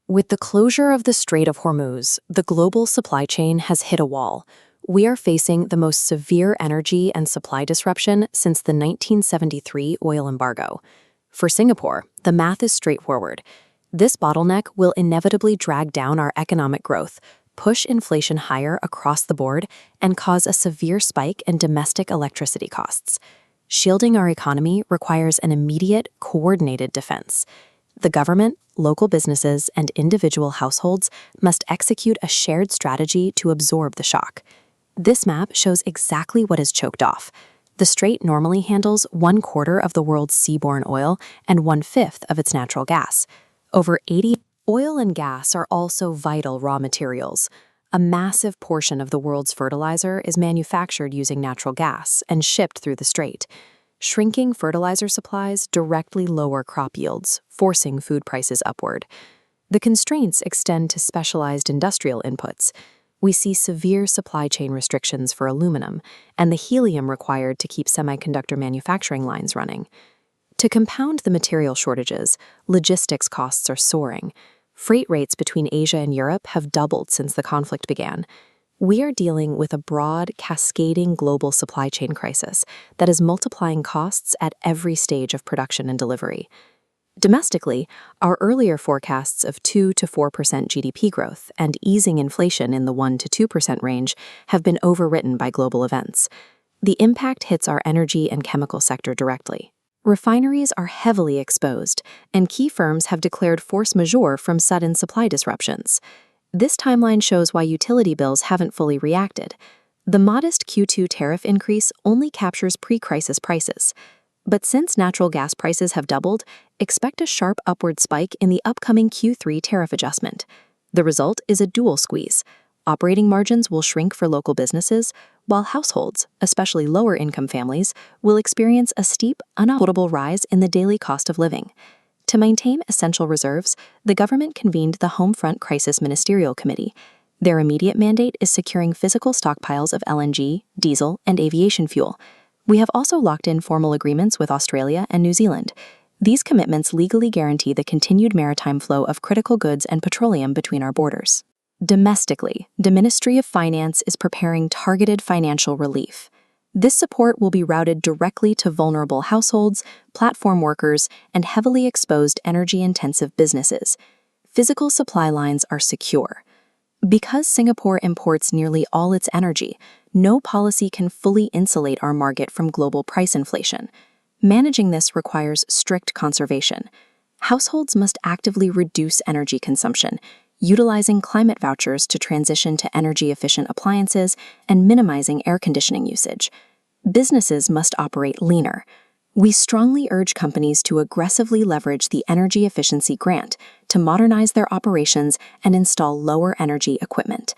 With the closure of the Strait of Hormuz, the global supply chain has hit a wall. We are facing the most severe energy and supply disruption since the 1973 oil embargo. For Singapore, the math is straightforward. This bottleneck will inevitably drag down our economic growth, push inflation higher across the board, and cause a severe spike in domestic electricity costs. Shielding our economy requires an immediate, coordinated defense. The government, local businesses, and individual households must execute a shared strategy to absorb the shock. This map shows exactly what is choked off. The strait normally handles 1/4 of the world's seaborne oil and 1/5 of its natural gas. Over 80 oil and gas are also vital raw materials. A massive portion of the world's fertilizer is manufactured using natural gas and shipped through the strait. Shrinking fertilizer supplies directly lower crop yields, forcing food prices upward. The constraints extend to specialized industrial inputs. We see severe supply chain restrictions for aluminum and the helium required to keep semiconductor manufacturing lines running. To compound the material shortages, logistics costs are soaring. Freight rates between Asia and Europe have doubled since the conflict began. We are dealing with a broad, cascading global supply chain crisis that is multiplying costs at every stage of production and delivery. Domestically, our earlier forecasts of 2 to 4% GDP growth and easing inflation in the 1 to 2% range have been overwritten by global events. The impact hits our energy and chemical sector directly. Refineries are heavily exposed, and key firms have declared force majeure from sudden supply disruptions. This timeline shows why utility bills haven't fully reacted. The modest Q2 tariff increase only captures pre-crisis prices. But since natural gas prices have doubled, expect a sharp upward spike in the upcoming Q3 tariff adjustment. The result is a dual squeeze. Operating margins will shrink for local businesses, while households, especially lower-income families, will experience a steep, unavoidable rise in the daily cost of living. To maintain essential reserves, the government convened the Homefront Crisis Ministerial Committee. Their immediate mandate is securing physical stockpiles of LNG, diesel, and aviation fuel. We have also locked in formal agreements with Australia and New Zealand. These commitments legally guarantee the continued maritime flow of critical goods and petroleum between our borders. Domestically, the Ministry of Finance is preparing targeted financial relief. This support will be routed directly to vulnerable households, platform workers, and heavily exposed energy-intensive businesses. Physical supply lines are secure. Because Singapore imports nearly all its energy, no policy can fully insulate our market from global price inflation. Managing this requires strict conservation. Households must actively reduce energy consumption, utilizing climate vouchers to transition to energy-efficient appliances and minimizing air conditioning usage. Businesses must operate leaner. We strongly urge companies to aggressively leverage the Energy Efficiency Grant to modernize their operations and install lower energy equipment.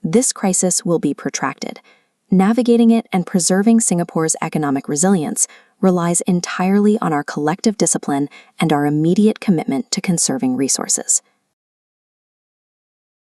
This crisis will be protracted. Navigating it and preserving Singapore's economic resilience relies entirely on our collective discipline and our immediate commitment to conserving resources.